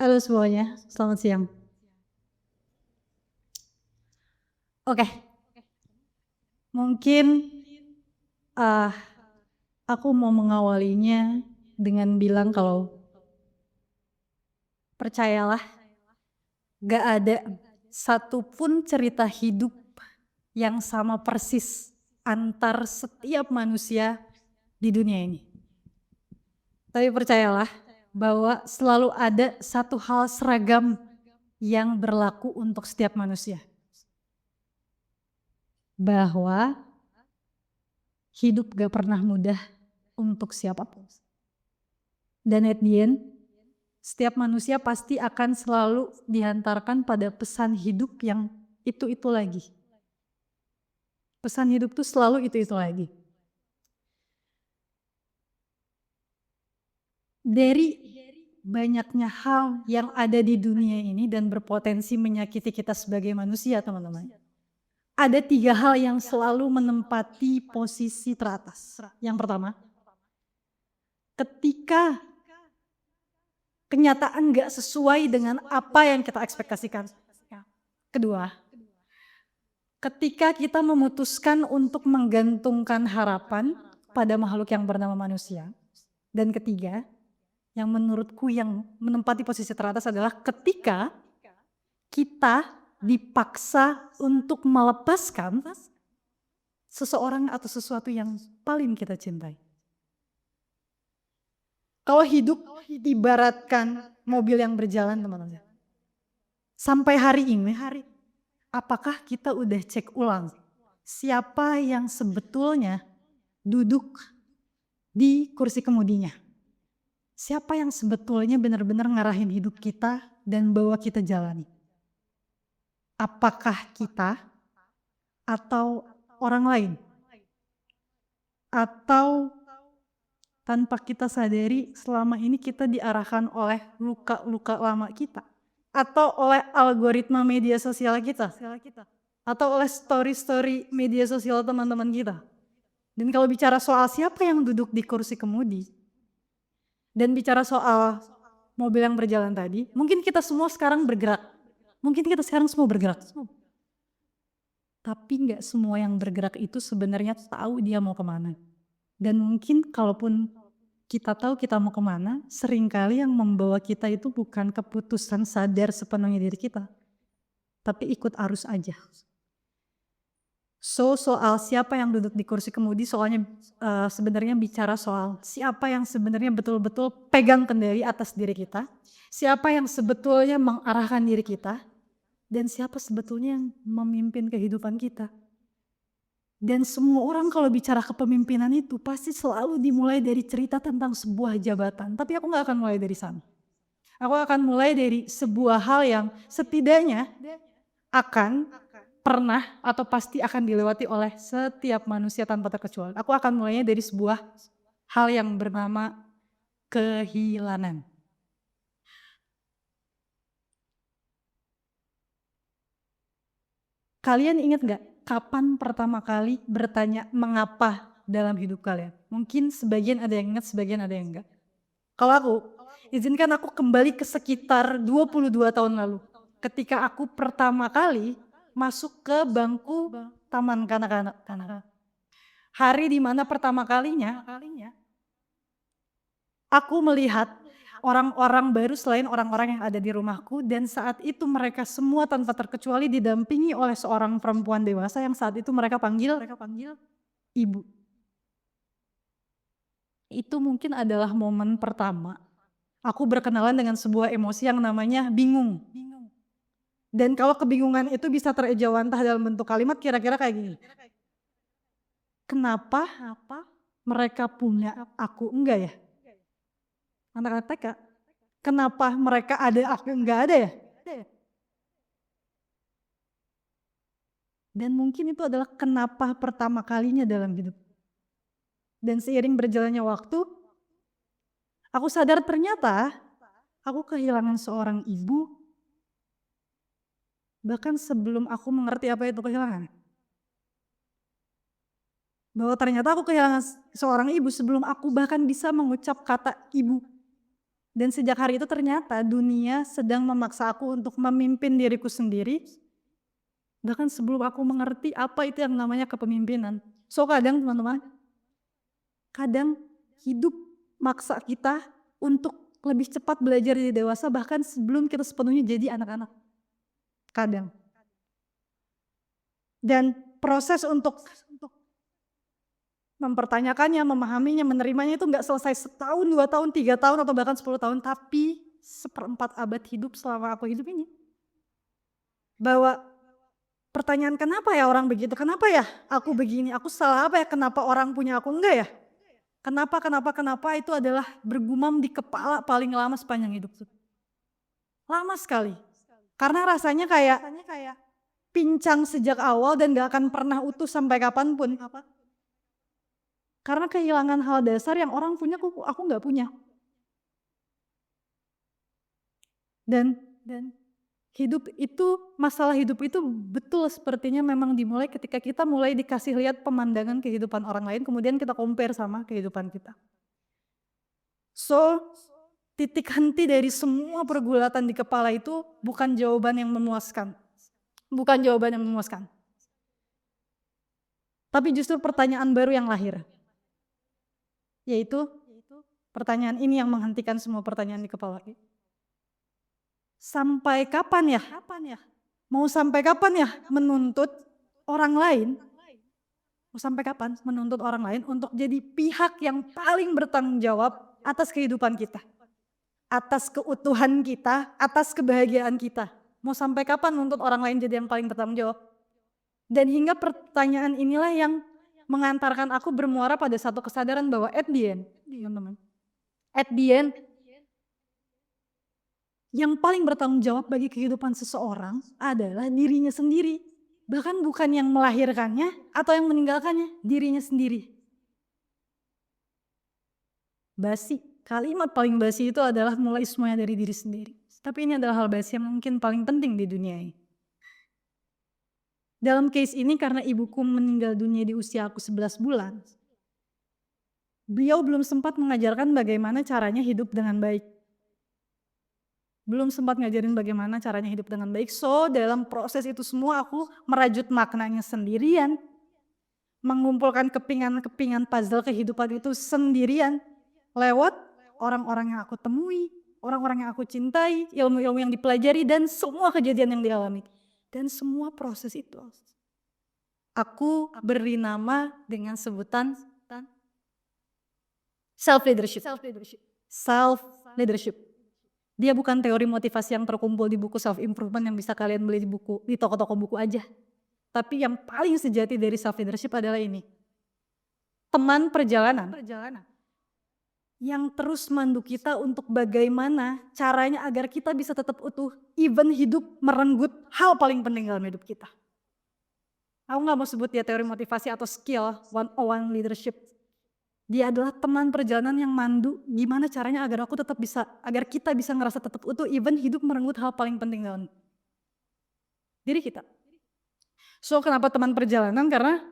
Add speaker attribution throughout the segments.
Speaker 1: Halo semuanya, selamat siang. Oke, mungkin, eee, aku mau mengawalinya dengan bilang kalau percayalah gak ada satupun cerita hidup yang sama persis antar setiap manusia di dunia ini. Tapi percayalah bahwa selalu ada satu hal seragam yang berlaku untuk setiap manusia. Bahwa hidup gak pernah mudah untuk siapapun. Dan at the end, setiap manusia pasti akan selalu dihantarkan pada pesan hidup yang itu-itu lagi. Pesan hidup tuh selalu itu-itu lagi. Dari banyaknya hal yang ada di dunia ini dan berpotensi menyakiti kita sebagai manusia, teman-teman. Ada 3 hal yang selalu menempati posisi teratas. Yang pertama, ketika kenyataan gak sesuai dengan apa yang kita ekspektasikan. Kedua, ketika kita memutuskan untuk menggantungkan harapan pada makhluk yang bernama manusia. Dan ketiga, yang menurutku yang menempati posisi teratas adalah ketika kita dipaksa untuk melepaskan seseorang atau sesuatu yang paling kita cintai. Kalau hidup ibaratkan mobil yang berjalan, teman-teman. Sampai hari ini, apakah kita udah cek ulang siapa yang sebetulnya duduk di kursi kemudinya? Siapa yang sebetulnya benar-benar ngarahin hidup kita dan bawa kita jalani? Apakah kita atau orang lain? Atau tanpa kita sadari selama ini kita diarahkan oleh luka-luka lama kita? Atau oleh algoritma media sosial kita? Atau oleh story-story media sosial teman-teman kita? Dan kalau bicara soal siapa yang duduk di kursi kemudi, dan bicara soal mobil yang berjalan tadi, mungkin kita semua sekarang bergerak. Mungkin kita sekarang semua bergerak. Tapi nggak semua yang bergerak itu sebenarnya tahu dia mau kemana. Dan mungkin kalaupun kita tahu kita mau kemana, seringkali yang membawa kita itu bukan keputusan sadar sepenuhnya diri kita. Tapi ikut arus aja. Soal siapa yang duduk di kursi kemudi soalnya sebenarnya bicara soal siapa yang sebenarnya betul-betul pegang kendali atas diri kita, siapa yang sebetulnya mengarahkan diri kita, dan siapa sebetulnya yang memimpin kehidupan kita. Dan semua orang kalau bicara kepemimpinan itu pasti selalu dimulai dari cerita tentang sebuah jabatan, tapi aku gak akan mulai dari sana. Aku akan mulai dari sebuah hal yang setidaknya akan pernah atau pasti akan dilewati oleh setiap manusia tanpa terkecuali. Aku akan mulainya dari sebuah hal yang bernama kehilangan. Kalian ingat gak kapan pertama kali bertanya mengapa dalam hidup kalian? Mungkin sebagian ada yang ingat, sebagian ada yang enggak. Kalau aku, izinkan aku kembali ke sekitar 22 tahun lalu. Ketika aku pertama kali masuk ke bangku taman kanak-kanak. Hari dimana pertama kalinya aku melihat orang-orang baru selain orang-orang yang ada di rumahku, dan saat itu mereka semua tanpa terkecuali didampingi oleh seorang perempuan dewasa yang saat itu mereka panggil ibu. Itu mungkin adalah momen pertama aku berkenalan dengan sebuah emosi yang namanya bingung. Dan kalau kebingungan itu bisa terejawantah dalam bentuk kalimat kira-kira kayak gini. Kenapa mereka punya aku enggak ya? Anak-anak TK. Kenapa mereka ada aku enggak ada ya? Dan mungkin itu adalah kenapa pertama kalinya dalam hidup. Dan seiring berjalannya waktu, aku sadar ternyata aku kehilangan seorang ibu bahkan sebelum aku mengerti apa itu kehilangan. Bahwa ternyata aku kehilangan seorang ibu sebelum aku bahkan bisa mengucap kata ibu. Dan sejak hari itu ternyata dunia sedang memaksa aku untuk memimpin diriku sendiri, bahkan sebelum aku mengerti apa itu yang namanya kepemimpinan. So kadang teman-teman, kadang hidup maksa kita untuk lebih cepat belajar jadi dewasa bahkan sebelum kita sepenuhnya jadi anak-anak. Kadang. Dan proses untuk mempertanyakannya, memahaminya, menerimanya itu nggak selesai setahun, 2 tahun, 3 tahun, atau bahkan 10 tahun, tapi seperempat abad hidup selama aku hidup ini. Bahwa pertanyaan kenapa ya orang begitu, kenapa ya aku begini, aku salah apa ya, kenapa orang punya aku enggak ya? Kenapa itu adalah bergumam di kepala paling lama sepanjang hidup. Lama sekali. Karena rasanya kayak pincang sejak awal dan gak akan pernah utuh sampai kapanpun. Karena kehilangan hal dasar yang orang punya, aku nggak punya. Dan masalah hidup itu betul sepertinya memang dimulai ketika kita mulai dikasih lihat pemandangan kehidupan orang lain, kemudian kita compare sama kehidupan kita. So, titik henti dari semua pergulatan di kepala itu bukan jawaban yang memuaskan. Bukan jawaban yang memuaskan. Tapi justru pertanyaan baru yang lahir. Yaitu pertanyaan ini yang menghentikan semua pertanyaan di kepala. Sampai kapan ya? Mau sampai kapan ya menuntut orang lain? Mau sampai kapan menuntut orang lain untuk jadi pihak yang paling bertanggung jawab atas kehidupan kita? Atas keutuhan kita, atas kebahagiaan kita. Mau sampai kapan menuntut orang lain jadi yang paling bertanggung jawab? Dan hingga pertanyaan inilah yang mengantarkan aku bermuara pada satu kesadaran bahwa at the end, yang paling bertanggung jawab bagi kehidupan seseorang adalah dirinya sendiri. Bahkan bukan yang melahirkannya atau yang meninggalkannya, dirinya sendiri. Basi, kalimat paling basi itu adalah mulai semuanya dari diri sendiri. Tapi ini adalah hal basi yang mungkin paling penting di dunia ini. Dalam case ini karena ibuku meninggal dunia di usia aku 11 bulan, beliau belum sempat mengajarkan bagaimana caranya hidup dengan baik. Belum sempat ngajarin bagaimana caranya hidup dengan baik. So, dalam proses itu semua aku merajut maknanya sendirian. Mengumpulkan kepingan-kepingan puzzle kehidupan itu sendirian. Lewat orang-orang yang aku temui, orang-orang yang aku cintai, ilmu-ilmu yang dipelajari, dan semua kejadian yang dialami. Dan semua proses itu aku beri nama dengan sebutan self-leadership. Self-leadership. Dia bukan teori motivasi yang terkumpul di buku self-improvement yang bisa kalian beli di toko-toko buku aja. Tapi yang paling sejati dari self-leadership adalah ini. Teman perjalanan. Yang terus mandu kita untuk bagaimana caranya agar kita bisa tetap utuh, even hidup merenggut hal paling penting dalam hidup kita. Aku gak mau sebut dia teori motivasi atau skill 101 leadership. Dia adalah teman perjalanan yang mandu gimana caranya agar kita bisa ngerasa tetap utuh, even hidup merenggut hal paling penting dalam diri kita. So kenapa teman perjalanan? Karena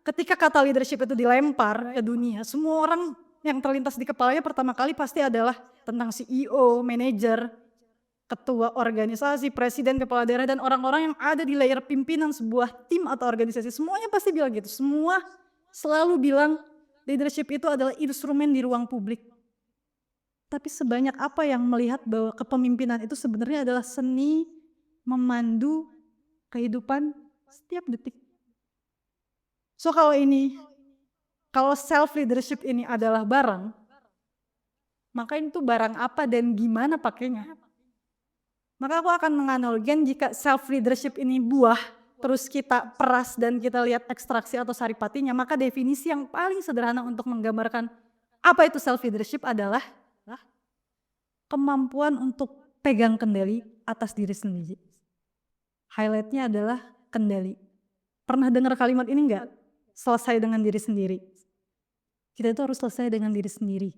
Speaker 1: ketika kata leadership itu dilempar ke dunia, semua orang yang terlintas di kepalanya pertama kali pasti adalah tentang CEO, manajer, ketua organisasi, presiden, kepala daerah, dan orang-orang yang ada di layer pimpinan sebuah tim atau organisasi. Semuanya pasti bilang gitu. Semua selalu bilang leadership itu adalah instrumen di ruang publik. Tapi sebanyak apa yang melihat bahwa kepemimpinan itu sebenarnya adalah seni memandu kehidupan setiap detik. So kalau self leadership ini adalah barang, maka itu barang apa dan gimana pakainya? Maka aku akan menganalogikan jika self leadership ini buah, terus kita peras dan kita lihat ekstraksi atau saripatinya, maka definisi yang paling sederhana untuk menggambarkan apa itu self leadership adalah kemampuan untuk pegang kendali atas diri sendiri. Highlightnya adalah kendali. Pernah dengar kalimat ini enggak? Selesai dengan diri sendiri. Kita itu harus selesai dengan diri sendiri.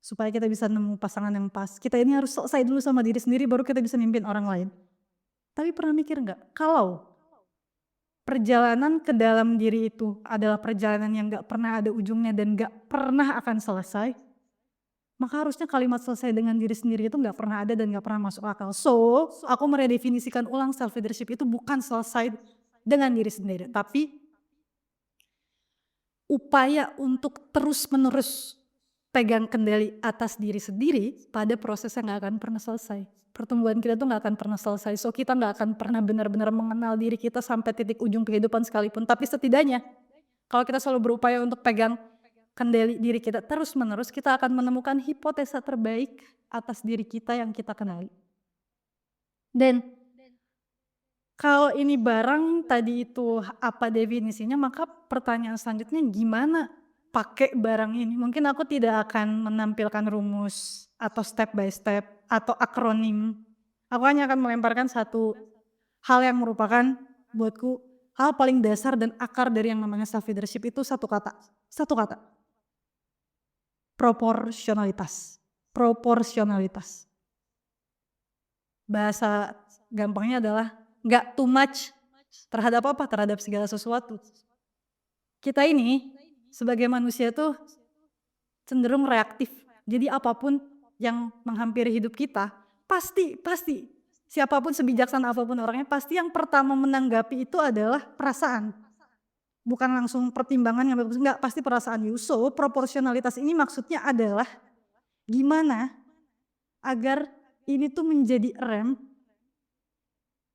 Speaker 1: Supaya kita bisa nemu pasangan yang pas. Kita ini harus selesai dulu sama diri sendiri baru kita bisa mimpin orang lain. Tapi pernah mikir enggak? Kalau perjalanan ke dalam diri itu adalah perjalanan yang enggak pernah ada ujungnya dan enggak pernah akan selesai. maka harusnya kalimat selesai dengan diri sendiri itu nggak pernah ada dan nggak pernah masuk akal. So, aku meredefinisikan ulang self leadership itu bukan selesai dengan diri sendiri, tapi upaya untuk terus-menerus pegang kendali atas diri sendiri pada proses yang nggak akan pernah selesai. Pertumbuhan kita tuh nggak akan pernah selesai, so kita nggak akan pernah benar-benar mengenal diri kita sampai titik ujung kehidupan sekalipun. Tapi setidaknya, kalau kita selalu berupaya untuk pegang kendali diri kita terus-menerus, kita akan menemukan hipotesa terbaik atas diri kita yang kita kenali. Dan kalau ini barang tadi itu apa definisinya, maka pertanyaan selanjutnya gimana pakai barang ini? Mungkin aku tidak akan menampilkan rumus atau step by step atau akronim. Aku hanya akan melemparkan satu hal yang merupakan buatku hal paling dasar dan akar dari yang namanya self leadership itu satu kata. Satu kata. Proporsionalitas. Proporsionalitas. Bahasa gampangnya adalah nggak too much terhadap apa? Terhadap segala sesuatu. Kita ini sebagai manusia tuh cenderung reaktif. Jadi apapun yang menghampiri hidup kita, pasti siapapun sebijaksana apapun orangnya, pasti yang pertama menanggapi itu adalah perasaan. Bukan langsung pertimbangan yang bagus, enggak, pasti perasaan. So, proporsionalitas ini maksudnya adalah gimana agar ini tuh menjadi rem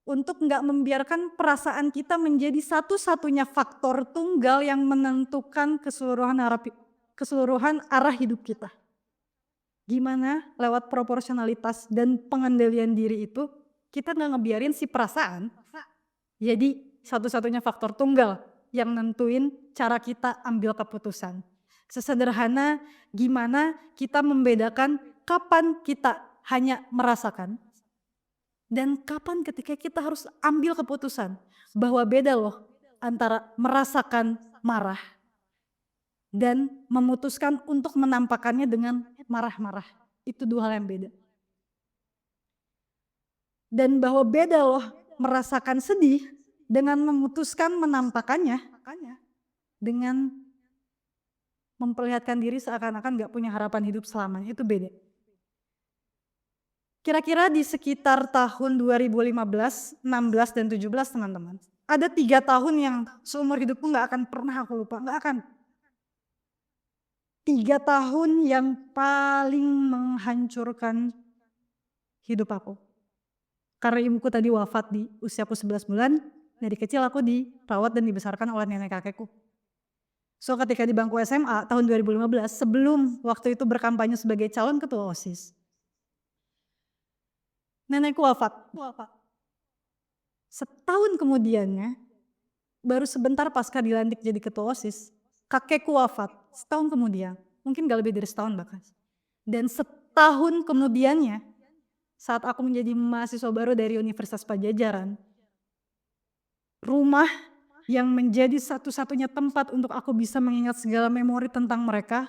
Speaker 1: untuk nggak membiarkan perasaan kita menjadi satu-satunya faktor tunggal yang menentukan keseluruhan arah hidup kita. Gimana lewat proporsionalitas dan pengendalian diri itu kita nggak ngebiarin si perasaan jadi satu-satunya faktor tunggal yang nentuin cara kita ambil keputusan. Sesederhana gimana kita membedakan kapan kita hanya merasakan dan kapan ketika kita harus ambil keputusan. Bahwa beda loh antara merasakan marah dan memutuskan untuk menampakkannya dengan marah-marah. Itu dua hal yang beda. Dan bahwa beda loh merasakan sedih dengan memutuskan menampakkannya dengan memperlihatkan diri seakan-akan gak punya harapan hidup selamanya. Itu beda. Kira-kira di sekitar tahun 2015, 16, dan 17 teman-teman. Ada 3 tahun yang seumur hidupku gak akan pernah aku lupa, gak akan. 3 tahun yang paling menghancurkan hidup aku. Karena ibuku tadi wafat di usiaku 11 bulan, dari kecil aku dirawat dan dibesarkan oleh nenek kakekku. So ketika di bangku SMA tahun 2015, sebelum waktu itu berkampanye sebagai calon ketua OSIS, nenekku wafat. Setahun kemudiannya, baru sebentar pasca dilantik jadi ketua OSIS, kakekku wafat. Setahun kemudian, mungkin gak lebih dari setahun bahkan. Dan setahun kemudiannya, saat aku menjadi mahasiswa baru dari Universitas Pajajaran, rumah yang menjadi satu-satunya tempat untuk aku bisa mengingat segala memori tentang mereka,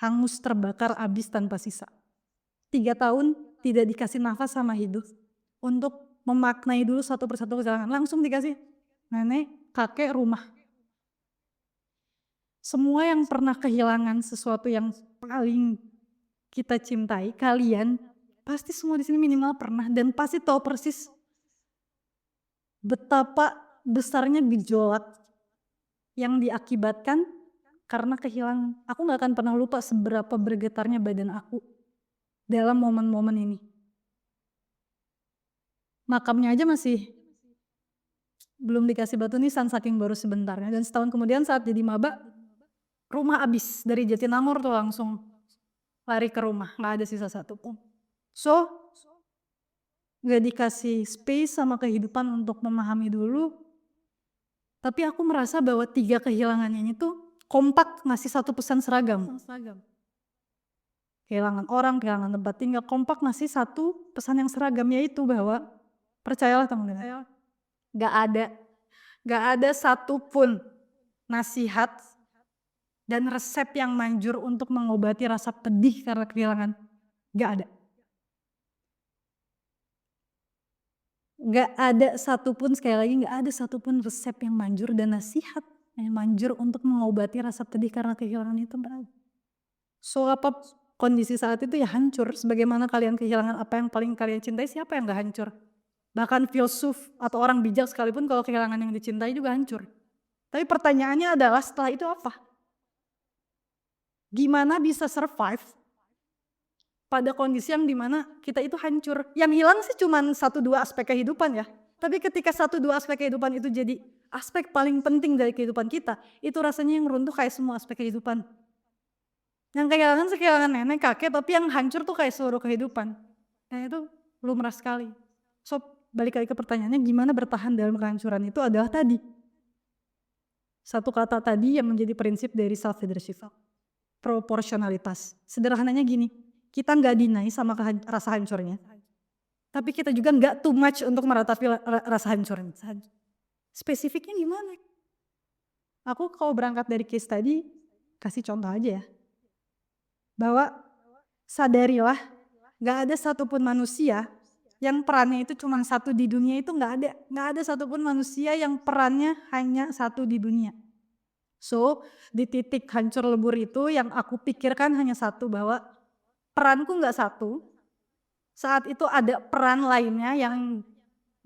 Speaker 1: hangus terbakar habis tanpa sisa. 3 tahun tidak dikasih nafas sama hidup untuk memaknai dulu satu persatu kehilangan. Langsung dikasih nenek, kakek, rumah. Semua yang pernah kehilangan sesuatu yang paling kita cintai, kalian pasti semua di sini minimal pernah dan pasti tahu persis betapa besarnya gejolak yang diakibatkan karena kehilangan. Aku gak akan pernah lupa seberapa bergetarnya badan aku dalam momen-momen ini. Makamnya aja masih belum dikasih batu nisan saking baru sebentarnya. Dan setahun kemudian saat jadi maba, rumah habis. Dari Jatinangor tuh langsung lari ke rumah, gak ada sisa satu pun. So, gak dikasih space sama kehidupan untuk memahami dulu. Tapi aku merasa bahwa 3 kehilangannya ini tuh kompak ngasih satu pesan seragam. Kehilangan orang, kehilangan tempat tinggal, kompak ngasih satu pesan yang seragam, yaitu bahwa percayalah teman-teman, gak ada satupun nasihat dan resep yang manjur untuk mengobati rasa pedih karena kehilangan. Gak ada. Gak ada satupun, sekali lagi gak ada satupun resep yang manjur dan nasihat yang manjur untuk mengobati rasa pedih karena kehilangan itu. So apa kondisi saat itu ya hancur, sebagaimana kalian kehilangan apa yang paling kalian cintai, siapa yang gak hancur? Bahkan filsuf atau orang bijak sekalipun kalau kehilangan yang dicintai juga hancur. Tapi pertanyaannya adalah setelah itu apa? Gimana bisa survive pada kondisi yang dimana kita itu hancur? Yang hilang sih cuma 1-2 aspek kehidupan ya. Tapi ketika 1-2 aspek kehidupan itu jadi aspek paling penting dari kehidupan kita, itu rasanya yang runtuh kayak semua aspek kehidupan. Yang kehilangan nenek, kakek, tapi yang hancur tuh kayak seluruh kehidupan. Nah itu lumrah sekali. So balik lagi ke pertanyaannya, gimana bertahan dalam kehancuran itu adalah tadi. Satu kata tadi yang menjadi prinsip dari self leadership. Proporsionalitas. Sederhananya gini, kita nggak deny sama rasa hancurnya, tapi kita juga nggak too much untuk meratapi rasa hancurnya. Spesifiknya gimana? Aku kalau berangkat dari case tadi, kasih contoh aja ya. Bahwa sadarilah, nggak ada satupun manusia yang perannya itu cuma satu di dunia, itu nggak ada satupun manusia yang perannya hanya satu di dunia. So, di titik hancur lebur itu yang aku pikirkan hanya satu, bahwa peranku nggak satu. Saat itu ada peran lainnya yang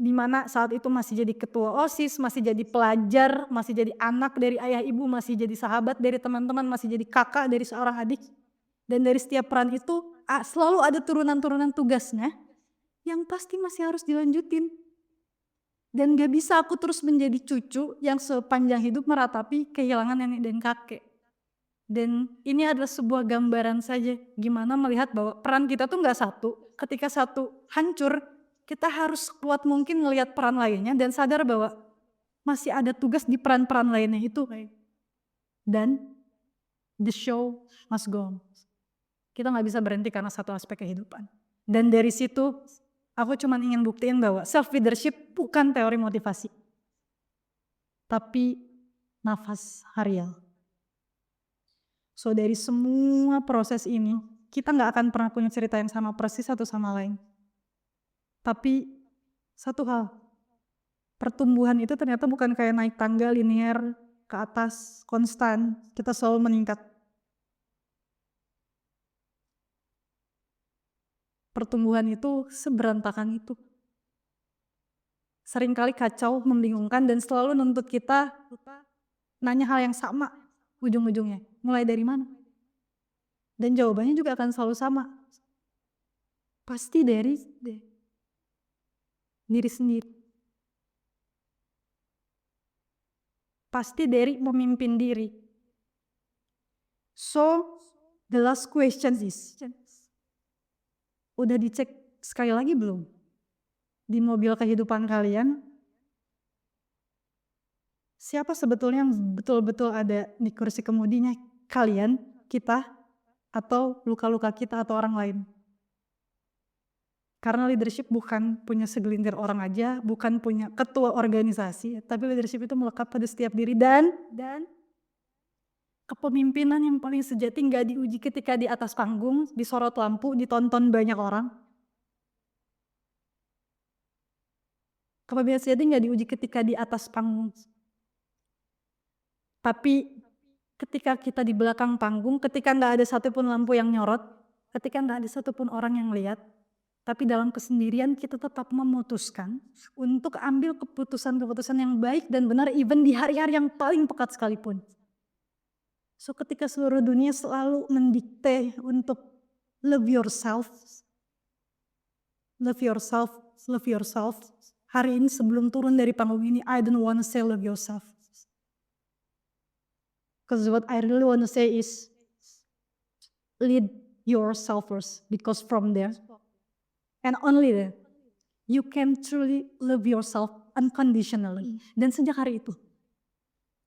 Speaker 1: dimana saat itu masih jadi ketua OSIS, masih jadi pelajar, masih jadi anak dari ayah ibu, masih jadi sahabat dari teman-teman, masih jadi kakak dari seorang adik. Dan dari setiap peran itu selalu ada turunan-turunan tugasnya yang pasti masih harus dilanjutin. Dan gak bisa aku terus menjadi cucu yang sepanjang hidup meratapi kehilangan nenek dan kakek. Dan ini adalah sebuah gambaran saja gimana melihat bahwa peran kita tuh gak satu. Ketika satu hancur, kita harus kuat mungkin ngelihat peran lainnya dan sadar bahwa masih ada tugas di peran-peran lainnya itu. Dan the show must go on. Kita gak bisa berhenti karena satu aspek kehidupan. Dan dari situ aku cuma ingin buktiin bahwa self leadership bukan teori motivasi, tapi nafas harian. So dari semua proses ini, kita nggak akan pernah punya cerita yang sama persis satu sama lain. Tapi satu hal, pertumbuhan itu ternyata bukan kayak naik tangga linear ke atas, konstan, kita selalu meningkat. Pertumbuhan itu seberantakan itu. Seringkali kacau, membingungkan, dan selalu nuntut kita nanya hal yang sama ujung-ujungnya. Mulai dari mana? Dan jawabannya juga akan selalu sama. Pasti dari diri sendiri. Pasti dari memimpin diri. So, the last question is, udah dicek sekali lagi belum? Di mobil kehidupan kalian, siapa sebetulnya yang betul-betul ada di kursi kemudinya? Kalian, kita, atau luka-luka kita atau orang lain? Karena leadership bukan punya segelintir orang aja, bukan punya ketua organisasi, tapi leadership itu melekat pada setiap diri. Dan kepemimpinan yang paling sejati nggak diuji ketika di atas panggung, disorot lampu, ditonton banyak orang. Kepemimpinan sejati nggak diuji ketika di atas panggung. Tapi ketika kita di belakang panggung, ketika nggak ada satupun lampu yang nyorot, ketika nggak ada satupun orang yang lihat, tapi dalam kesendirian kita tetap memutuskan untuk ambil keputusan-keputusan yang baik dan benar, even di hari-hari yang paling pekat sekalipun. So ketika seluruh dunia selalu mendikte untuk love yourself, love yourself, love yourself. Hari ini sebelum turun dari panggung ini, I don't wanna say love yourself. Because what I really wanna say is lead yourself first, because from there, and only there, you can truly love yourself unconditionally. Dan sejak hari itu,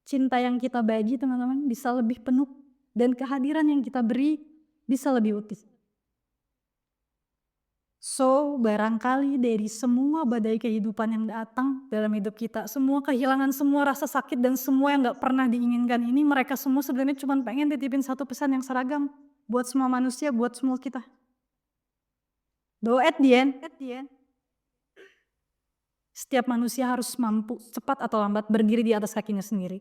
Speaker 1: cinta yang kita bagi teman-teman bisa lebih penuh, dan kehadiran yang kita beri bisa lebih utuh. So barangkali dari semua badai kehidupan yang datang dalam hidup kita, semua kehilangan, semua rasa sakit, dan semua yang gak pernah diinginkan ini, mereka semua sebenarnya cuma pengen titipin satu pesan yang seragam buat semua manusia, buat semua kita. Bahwa at the end, setiap manusia harus mampu cepat atau lambat berdiri di atas kakinya sendiri.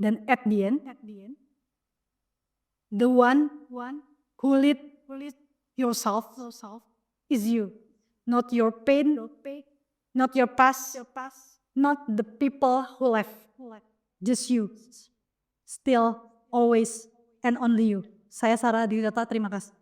Speaker 1: Dan at the end, the one who lead yourself is you. Not your pain, not your past, not the people who left. Just you. Still, always, and only you. Saya Sarah Dwi Data, terima kasih.